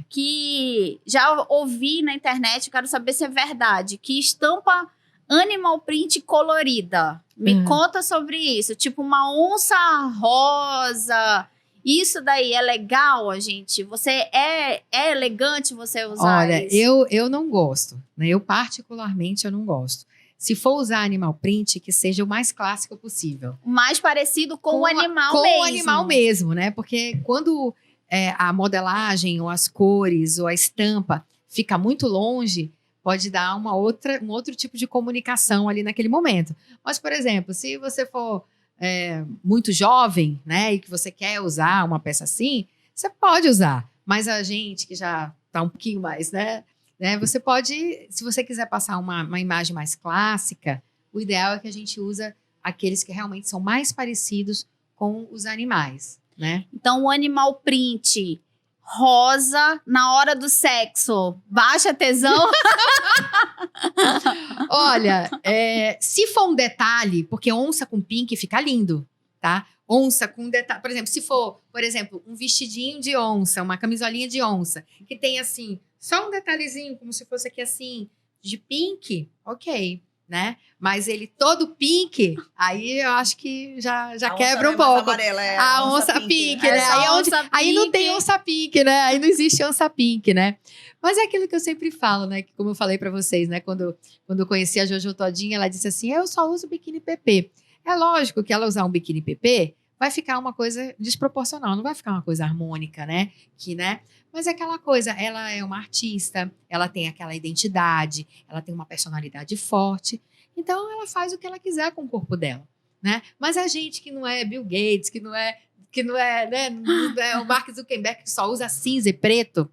que já ouvi na internet, eu quero saber se é verdade, que estampa animal print colorida. Me conta sobre isso. Tipo uma onça rosa. Isso daí é legal, gente? É elegante você usar isso? Olha, eu não gosto. Né? Eu particularmente eu não gosto. Se for usar animal print, que seja o mais clássico possível. O mais parecido com o animal mesmo. Com o animal mesmo, né? Porque quando a modelagem, ou as cores, ou a estampa fica muito longe, pode dar um outro tipo de comunicação ali naquele momento. Mas, por exemplo, se você for muito jovem, né? E que você quer usar uma peça assim, você pode usar. Mas a gente que já está um pouquinho mais, né? Você pode, se você quiser passar uma imagem mais clássica, o ideal é que a gente usa aqueles que realmente são mais parecidos com os animais, né? Então, o animal print rosa na hora do sexo, baixa tesão? Olha, se for um detalhe, porque onça com pink fica lindo, tá? Onça com detalhe, por exemplo, se for, um vestidinho de onça, uma camisolinha de onça, que tem assim, só um detalhezinho, como se fosse aqui assim, de pink, ok, né? Mas ele todo pink, aí eu acho que já quebra um pouco. Amarela, a onça pink, né? Aí não tem onça pink, né? Aí não existe onça pink, né? Mas é aquilo que eu sempre falo, né? Que como eu falei pra vocês, né? Quando eu conheci a Jojo Todinha, ela disse assim, eu só uso biquíni PP. É lógico que ela usar um biquíni PP vai ficar uma coisa desproporcional, não vai ficar uma coisa harmônica, né? Mas é aquela coisa, ela é uma artista, ela tem aquela identidade, ela tem uma personalidade forte, então ela faz o que ela quiser com o corpo dela, né? Mas a gente que não é Bill Gates, que não é, né? Não é o Mark Zuckerberg que só usa cinza e preto,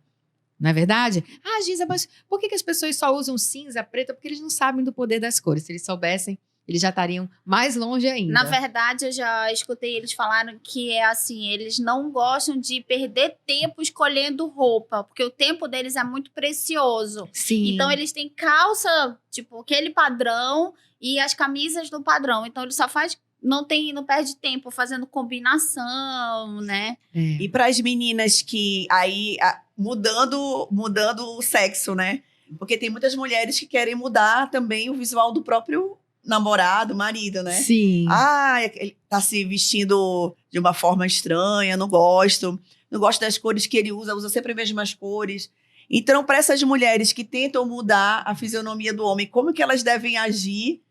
não é verdade? Giza, mas por que as pessoas só usam cinza, preto? Porque eles não sabem do poder das cores. Se eles soubessem, eles já estariam mais longe ainda. Na verdade, eu já escutei eles falarem que é assim, eles não gostam de perder tempo escolhendo roupa, porque o tempo deles é muito precioso. Sim. Então, eles têm calça, tipo, aquele padrão e as camisas do padrão. Então, ele só faz... Não perde tempo fazendo combinação, né? E para as meninas que aí... Mudando o sexo, né? Porque tem muitas mulheres que querem mudar também o visual do próprio namorado, marido, né? Sim. Ah, ele tá se vestindo de uma forma estranha, não gosto. Não gosto das cores que ele usa sempre as mesmas cores. Então, para essas mulheres que tentam mudar a fisionomia do homem, como que elas devem agir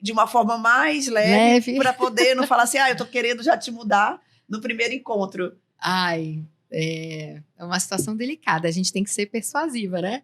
de uma forma mais leve. Para poder não falar assim, eu tô querendo já te mudar no primeiro encontro. É uma situação delicada. A gente tem que ser persuasiva, né?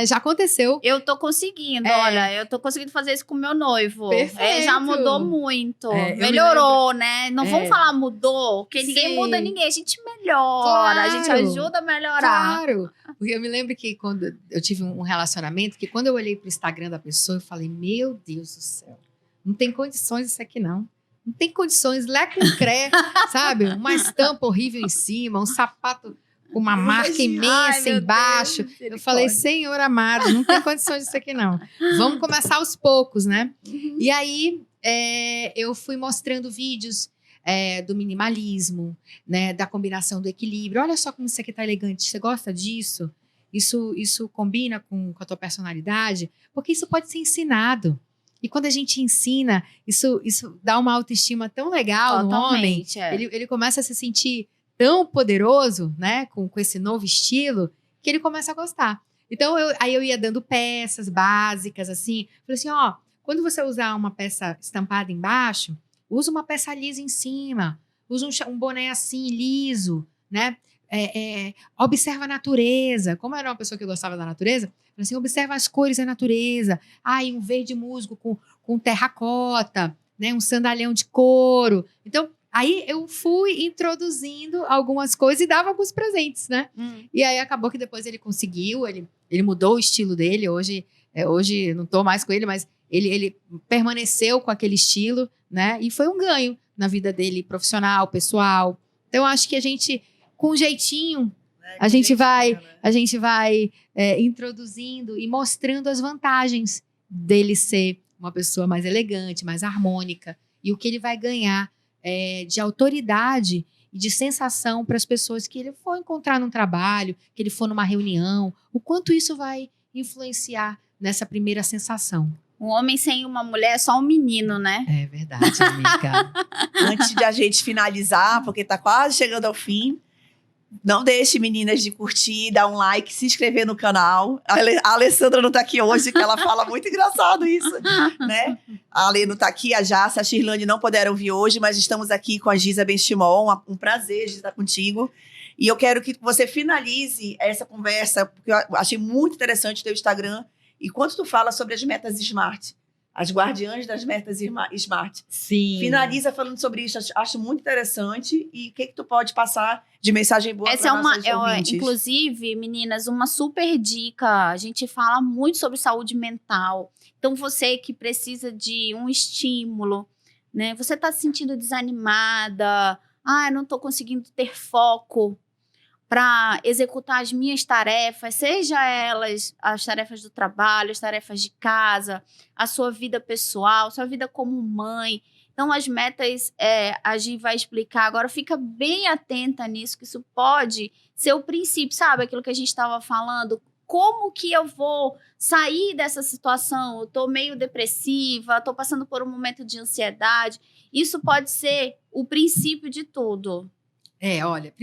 Já aconteceu. Eu tô conseguindo, olha, eu tô conseguindo fazer isso com o meu noivo. Perfeito. Já mudou muito. Melhorou, né? Não vamos falar mudou, porque ninguém muda ninguém. A gente melhora, Claro. A gente ajuda a melhorar. Claro. Porque eu me lembro que quando eu tive um relacionamento, que quando eu olhei pro Instagram da pessoa, eu falei, meu Deus do céu, não tem condições isso aqui não. Não tem condições, lé com cré, sabe? Uma estampa horrível em cima, um sapato com uma marca imensa embaixo. Eu falei, Senhor amado, não tem condições disso aqui não. Vamos começar aos poucos, né? E aí, eu fui mostrando vídeos do minimalismo, né? Da combinação do equilíbrio. Olha só como isso aqui tá elegante. Você gosta disso? Isso combina com a tua personalidade? Porque isso pode ser ensinado. E quando a gente ensina, isso dá uma autoestima tão legal no homem. Ele começa a se sentir tão poderoso, né, com esse novo estilo, que ele começa a gostar. Então, aí eu ia dando peças básicas, assim. Falei assim, quando você usar uma peça estampada embaixo, usa uma peça lisa em cima. Usa um boné assim, liso, né? Observa a natureza. Como eu era uma pessoa que gostava da natureza, falei assim, observa as cores da natureza. Um verde musgo com terracota, né, um sandalhão de couro. Então, aí eu fui introduzindo algumas coisas e dava alguns presentes, né? E aí acabou que depois ele conseguiu, ele mudou o estilo dele. Hoje não tô mais com ele, mas ele permaneceu com aquele estilo, né? E foi um ganho na vida dele, profissional, pessoal. Então, eu acho que a gente, com um jeitinho, a gente vai introduzindo e mostrando as vantagens dele ser uma pessoa mais elegante, mais harmônica, e o que ele vai ganhar de autoridade e de sensação para as pessoas que ele for encontrar num trabalho, que ele for numa reunião, o quanto isso vai influenciar nessa primeira sensação. Um homem sem uma mulher é só um menino, né? É verdade, amiga. Antes de a gente finalizar, porque tá quase chegando ao fim, não deixe, meninas, de curtir, dar um like, se inscrever no canal. A Alessandra não tá aqui hoje, que ela fala muito engraçado isso, né? A Ale não tá aqui, a Jace, a Shirlane não puderam vir hoje, mas estamos aqui com a Giza Benchimol. Um prazer de estar contigo. E eu quero que você finalize essa conversa, porque eu achei muito interessante o teu Instagram. E quando tu fala sobre as metas SMART, as guardiãs das metas SMART. Sim. Finaliza falando sobre isso, acho muito interessante. E o que tu pode passar de mensagem boa para nossos ouvintes? Inclusive, meninas, uma super dica. A gente fala muito sobre saúde mental. Então, você que precisa de um estímulo, né? Você está se sentindo desanimada. Não estou conseguindo ter foco para executar as minhas tarefas, seja elas as tarefas do trabalho, as tarefas de casa, a sua vida pessoal, sua vida como mãe. Então, as metas, a Gi vai explicar agora. Fica bem atenta nisso, que isso pode ser o princípio, sabe? Aquilo que a gente estava falando. Como que eu vou sair dessa situação? Eu estou meio depressiva, estou passando por um momento de ansiedade. Isso pode ser o princípio de tudo. Olha,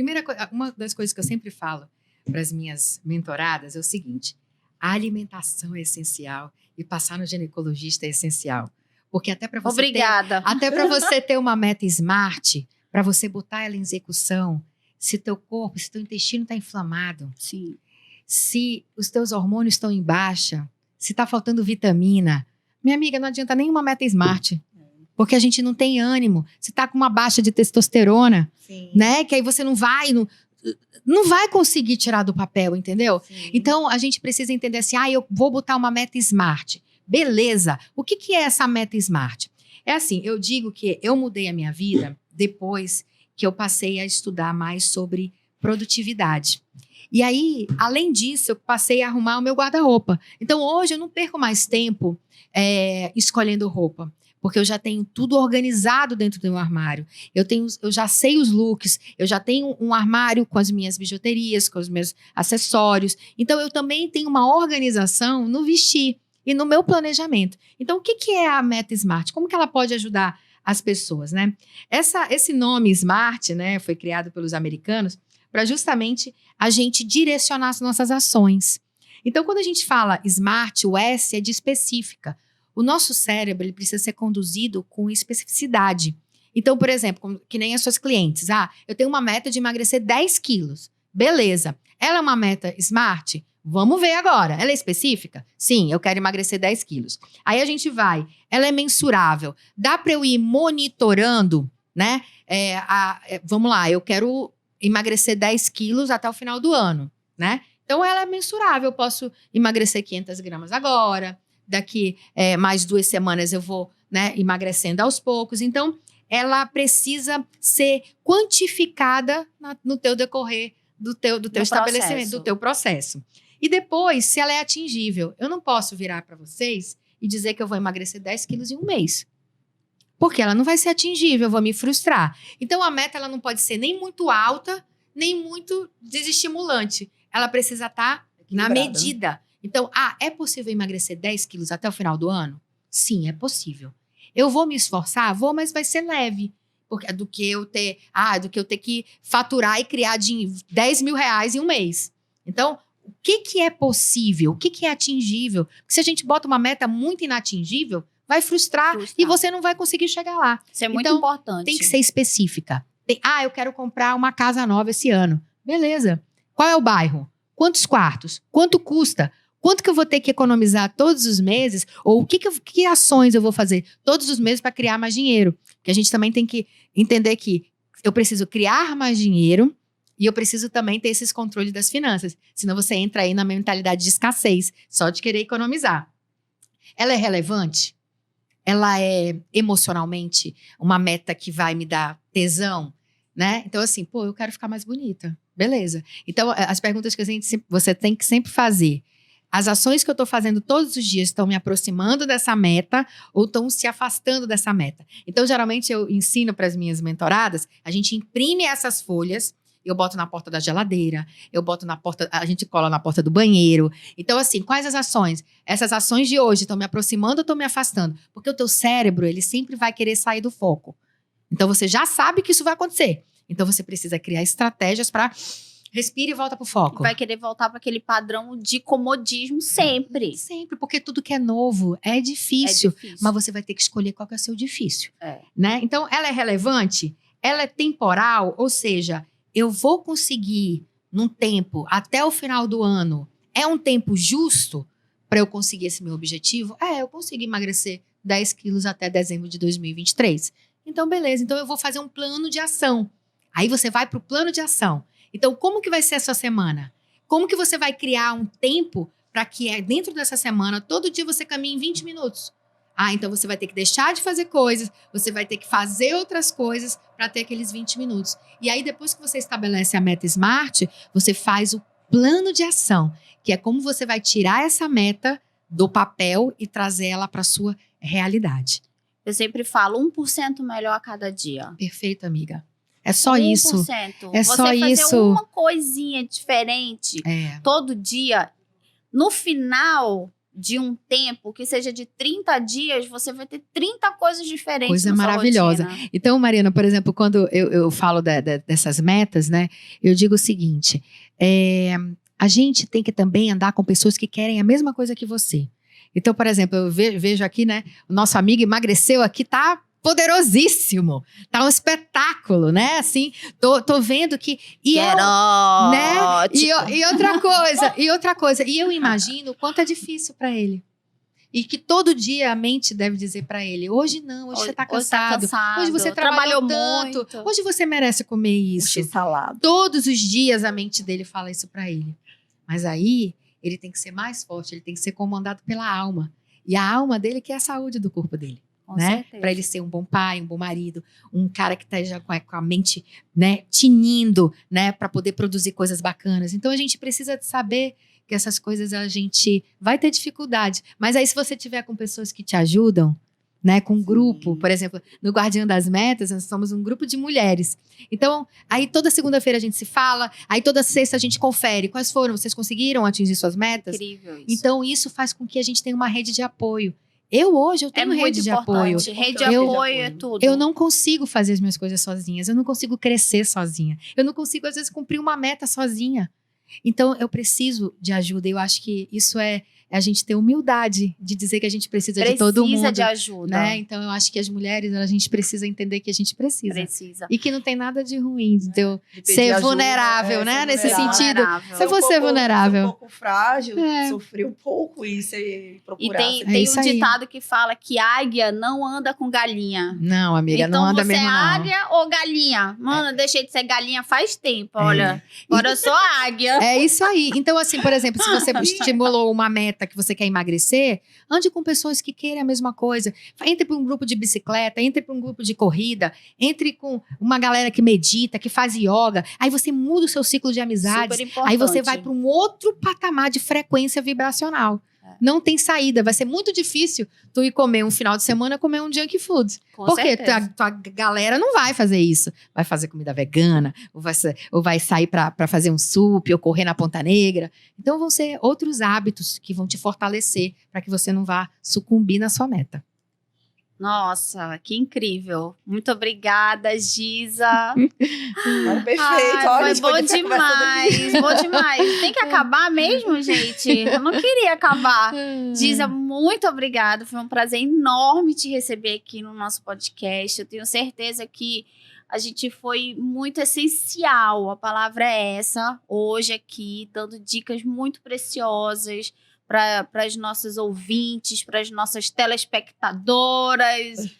uma das coisas que eu sempre falo para as minhas mentoradas é o seguinte: a alimentação é essencial e passar no ginecologista é essencial. Porque até para você ter uma meta SMART, para você botar ela em execução, se teu corpo, se teu intestino está inflamado, sim, se os teus hormônios estão em baixa, se está faltando vitamina, minha amiga, não adianta nenhuma meta SMART. Porque a gente não tem ânimo. Você tá com uma baixa de testosterona, sim, né? Que aí você não vai conseguir tirar do papel, entendeu? Sim. Então, a gente precisa entender assim, eu vou botar uma meta SMART. Beleza. O que é essa meta SMART? É assim, eu digo que eu mudei a minha vida depois que eu passei a estudar mais sobre produtividade. E aí, além disso, eu passei a arrumar o meu guarda-roupa. Então, hoje eu não perco mais tempo escolhendo roupa. Porque eu já tenho tudo organizado dentro do meu armário. Eu já sei os looks, eu já tenho um armário com as minhas bijuterias, com os meus acessórios. Então, eu também tenho uma organização no vestir. e no meu planejamento. Então, o que é a meta SMART? Como que ela pode ajudar as pessoas, né? Esse nome SMART, né, foi criado pelos americanos para justamente a gente direcionar as nossas ações. Então, quando a gente fala SMART, o S é de específica. O nosso cérebro ele precisa ser conduzido com especificidade. Então, por exemplo, que nem as suas clientes. Eu tenho uma meta de emagrecer 10 quilos. Beleza. Ela é uma meta SMART? Vamos ver agora. Ela é específica? Sim, eu quero emagrecer 10 quilos. Aí a gente vai. Ela é mensurável. Dá para eu ir monitorando, né? Vamos lá, eu quero emagrecer 10 quilos até o final do ano, né? Então, ela é mensurável. Eu posso emagrecer 500 gramas agora. Daqui mais 2 semanas eu vou, né, emagrecendo aos poucos. Então, ela precisa ser quantificada no teu decorrer do teu estabelecimento, do teu processo. E depois, se ela é atingível, eu não posso virar para vocês e dizer que eu vou emagrecer 10 quilos em um mês. Porque ela não vai ser atingível, eu vou me frustrar. Então, a meta ela não pode ser nem muito alta, nem muito desestimulante. Ela precisa estar na medida. Então, é possível emagrecer 10 quilos até o final do ano? Sim, é possível. Eu vou me esforçar? Vou, mas vai ser leve. Porque, do que eu ter que faturar e criar de 10 mil reais em um mês. Então, o que é possível? O que é atingível? Porque se a gente bota uma meta muito inatingível, vai frustrar e você não vai conseguir chegar lá. Isso é muito importante. Tem que ser específica. Eu quero comprar uma casa nova esse ano. Beleza. Qual é o bairro? Quantos quartos? Quanto custa? Quanto que eu vou ter que economizar todos os meses? Ou que ações eu vou fazer todos os meses para criar mais dinheiro? Porque a gente também tem que entender que eu preciso criar mais dinheiro e eu preciso também ter esses controles das finanças. Senão você entra aí na mentalidade de escassez, só de querer economizar. Ela é relevante? Ela é emocionalmente uma meta que vai me dar tesão? Né? Então, assim, eu quero ficar mais bonita. Beleza. Então, as perguntas que você tem que sempre fazer. As ações que eu estou fazendo todos os dias estão me aproximando dessa meta ou estão se afastando dessa meta? Então, geralmente, eu ensino para as minhas mentoradas, a gente imprime essas folhas, eu boto na porta da geladeira, eu boto na porta, a gente cola na porta do banheiro. Então, assim, quais as ações? Essas ações de hoje estão me aproximando ou estão me afastando? Porque o teu cérebro, ele sempre vai querer sair do foco. Então, você já sabe que isso vai acontecer. Então, você precisa criar estratégias para respira e volta pro foco. Vai querer voltar para aquele padrão de comodismo sempre. Sempre, porque tudo que é novo é difícil. Mas você vai ter que escolher qual que é o seu difícil. Né? Então, ela é relevante? Ela é temporal? Ou seja, eu vou conseguir num tempo até o final do ano. É um tempo justo para eu conseguir esse meu objetivo? Eu consigo emagrecer 10 quilos até dezembro de 2023. Então, beleza. Então, eu vou fazer um plano de ação. Aí você vai para o plano de ação. Então, como que vai ser a sua semana? Como que você vai criar um tempo para que dentro dessa semana, todo dia você caminhe em 20 minutos? Então você vai ter que deixar de fazer coisas, você vai ter que fazer outras coisas para ter aqueles 20 minutos. E aí, depois que você estabelece a meta SMART, você faz o plano de ação, que é como você vai tirar essa meta do papel e trazer ela para a sua realidade. Eu sempre falo 1% melhor a cada dia. Perfeito, amiga. É só 1%. isso. É você só fazer isso. uma coisinha diferente todo dia. No final de um tempo, que seja de 30 dias, você vai ter 30 coisas diferentes. Coisa maravilhosa. Rotina. Então, Mariana, por exemplo, quando eu falo dessas metas, né? Eu digo o seguinte: a gente tem que também andar com pessoas que querem a mesma coisa que você. Então, por exemplo, eu vejo aqui, né? O nosso amigo emagreceu aqui, tá poderosíssimo. Tá um espetáculo, né? Assim, tô vendo que... né? E outra coisa. E eu imagino o quanto é difícil para ele. E que todo dia a mente deve dizer para ele, hoje não, hoje você tá cansado. Hoje você trabalhou tanto. Muito. Hoje você merece comer isso. Salado. Todos os dias a mente dele fala isso para ele. Mas aí, ele tem que ser mais forte, ele tem que ser comandado pela alma. E a alma dele que é a saúde do corpo dele. Né? Para ele ser um bom pai, um bom marido, um cara que esteja com a mente, né, tinindo, né, para poder produzir coisas bacanas. Então a gente precisa saber que essas coisas a gente vai ter dificuldade, mas aí se você tiver com pessoas que te ajudam, né, com um grupo, por exemplo, no Guardiã das Metas, nós somos um grupo de mulheres. Então, aí toda segunda-feira a gente se fala, aí toda sexta a gente confere quais foram, vocês conseguiram atingir suas metas? Incrível isso. Então, isso faz com que a gente tenha uma rede de apoio. Hoje, eu tenho rede de apoio. Rede de apoio é tudo. Eu não consigo fazer as minhas coisas sozinhas, eu não consigo crescer sozinha, eu não consigo, às vezes, cumprir uma meta sozinha. Então, eu preciso de ajuda, eu acho que isso é a gente ter humildade de dizer que a gente precisa de todo mundo. Precisa de ajuda. Né? Então, eu acho que as mulheres, a gente precisa entender que a gente precisa. E que não tem nada de ruim de eu ser ajuda, vulnerável, né? ser Nesse vulnerável. sentido. Se você é vulnerável. Ser um pouco frágil, sofrer um pouco e ser procurar. E tem um ditado que fala que águia não anda com galinha. Não, amiga, então, não anda mesmo não. Então você é águia ou galinha? Mano, eu deixei de ser galinha faz tempo, olha. Agora eu sou águia. É isso aí. Então, assim, por exemplo, se você estimulou uma meta que você quer emagrecer, ande com pessoas que querem a mesma coisa. Entre para um grupo de bicicleta, entre para um grupo de corrida, entre com uma galera que medita, que faz yoga. Aí você muda o seu ciclo de amizades. Super importante. Aí você vai para um outro patamar de frequência vibracional. Não tem saída. Vai ser muito difícil tu ir comer um final de semana, comer um junk food. Porque tua galera não vai fazer isso. Vai fazer comida vegana, ou vai sair pra fazer um sup, ou correr na Ponta Negra. Então vão ser outros hábitos que vão te fortalecer para que você não vá sucumbir na sua meta. Nossa, que incrível. Muito obrigada, Giza. Perfeito. Ai, foi bom demais, bom demais. Tem que acabar mesmo, gente? Eu não queria acabar. Giza, muito obrigada. Foi um prazer enorme te receber aqui no nosso podcast. Eu tenho certeza que a gente foi muito essencial. A palavra é essa, hoje aqui, dando dicas muito preciosas para as nossas ouvintes, para as nossas telespectadoras.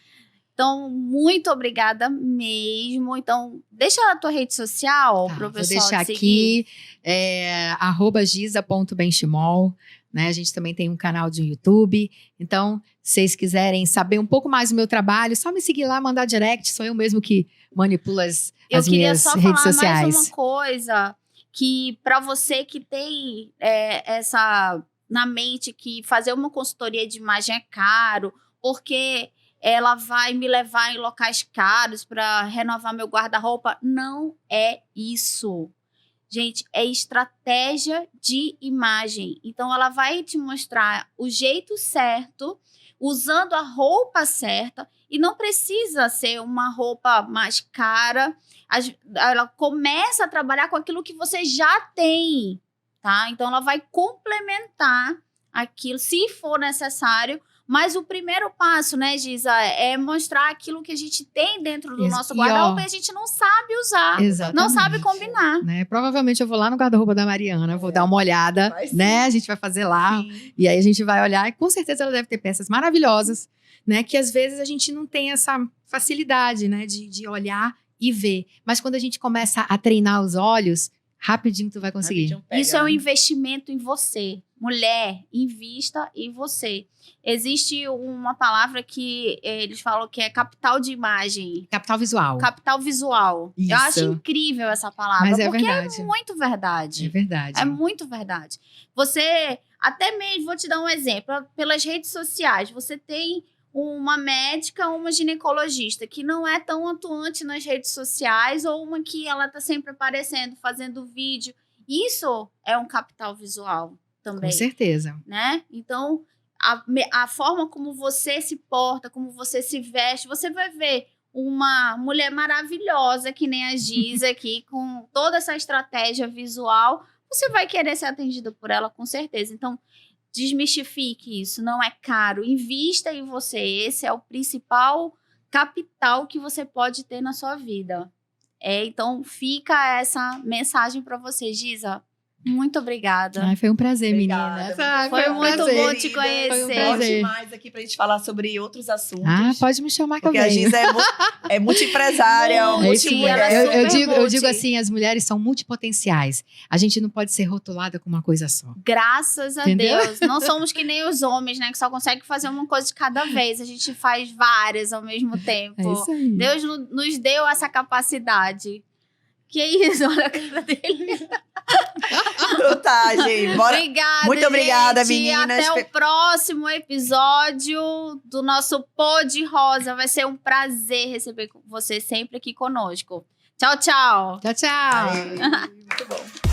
Então, muito obrigada mesmo. Então, deixa a tua rede social para o pessoal vou deixar seguir. Aqui, @giza.benchimol, né? A gente também tem um canal de YouTube. Então, se vocês quiserem saber um pouco mais do meu trabalho, só me seguir lá, mandar direct. Sou eu mesmo que manipulo as minhas redes sociais. Eu queria só falar mais uma coisa, que para você que tem essa na mente que fazer uma consultoria de imagem é caro, porque ela vai me levar em locais caros para renovar meu guarda-roupa. Não é isso. Gente, é estratégia de imagem. Então, ela vai te mostrar o jeito certo, usando a roupa certa, e não precisa ser uma roupa mais cara. Ela começa a trabalhar com aquilo que você já tem. Tá? Então, ela vai complementar aquilo, se for necessário. Mas o primeiro passo, né, Giza, é mostrar aquilo que a gente tem dentro do nosso guarda-roupa e a gente não sabe usar. Exatamente. Não sabe combinar. Né? Provavelmente eu vou lá no guarda-roupa da Mariana, vou dar uma olhada, né? A gente vai fazer lá. Sim. E aí a gente vai olhar. E com certeza ela deve ter peças maravilhosas, né? Que às vezes a gente não tem essa facilidade, né? De olhar e ver. Mas quando a gente começa a treinar os olhos, rapidinho tu vai conseguir. Isso é um investimento em você. Mulher, invista em você. Existe uma palavra que eles falam que é capital de imagem. Capital visual. Capital visual. Isso. Eu acho incrível essa palavra. Mas porque verdade. É muito verdade. É verdade. É muito verdade. Você, até mesmo, vou te dar um exemplo. Pelas redes sociais, você tem uma médica ou uma ginecologista que não é tão atuante nas redes sociais, ou uma que ela está sempre aparecendo, fazendo vídeo. Isso é um capital visual também. Com certeza. Né? Então, a forma como você se porta, como você se veste, você vai ver uma mulher maravilhosa, que nem a Giza aqui, com toda essa estratégia visual, você vai querer ser atendida por ela, com certeza. Então, desmistifique isso, não é caro. Invista em você. Esse é o principal capital que você pode ter na sua vida. Então, fica essa mensagem para você, Giza. Muito obrigada. Ai, foi um prazer, obrigada, menina. Foi muito bom te conhecer. Foi um prazer. Mais aqui pra gente falar sobre outros assuntos. Pode me chamar que eu venho. Porque a Giza é multi-empresária, eu digo assim, as mulheres são multipotenciais. A gente não pode ser rotulada com uma coisa só. Graças a Entendeu? Deus. Não somos que nem os homens, né? Que só conseguem fazer uma coisa de cada vez. A gente faz várias ao mesmo tempo. É isso aí. Deus nos deu essa capacidade. Que isso? Olha a cara dele. Então tá, gente. Bora. Obrigada, Muito obrigada, gente. meninas. Até o próximo episódio do nosso Pod Rosa. Vai ser um prazer receber você sempre aqui conosco. Tchau, tchau. Tchau, tchau. Ai, muito bom.